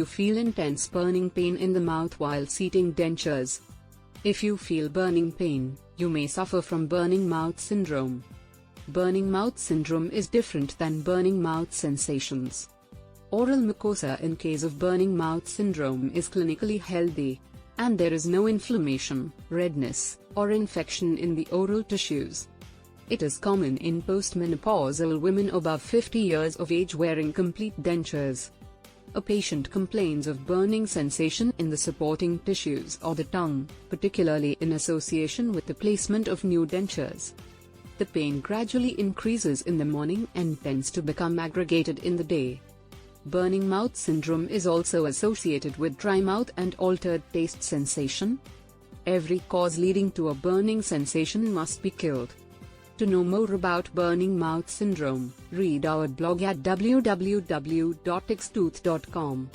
You feel intense burning pain in the mouth while eating dentures. If you feel burning pain, you may suffer from burning mouth syndrome. Burning mouth syndrome is different than burning mouth sensations. Oral mucosa in case of burning mouth syndrome is clinically healthy, and there is no inflammation, redness, or infection in the oral tissues. It is common in postmenopausal women above 50 years of age wearing complete dentures. A patient complains of burning sensation in the supporting tissues or the tongue, particularly in association with the placement of new dentures. The pain gradually increases in the morning and tends to become aggregated in the day. Burning mouth syndrome is also associated with dry mouth and altered taste sensation. Every cause leading to a burning sensation must be killed. To know more about burning mouth syndrome, read our blog at www.xtooth.com.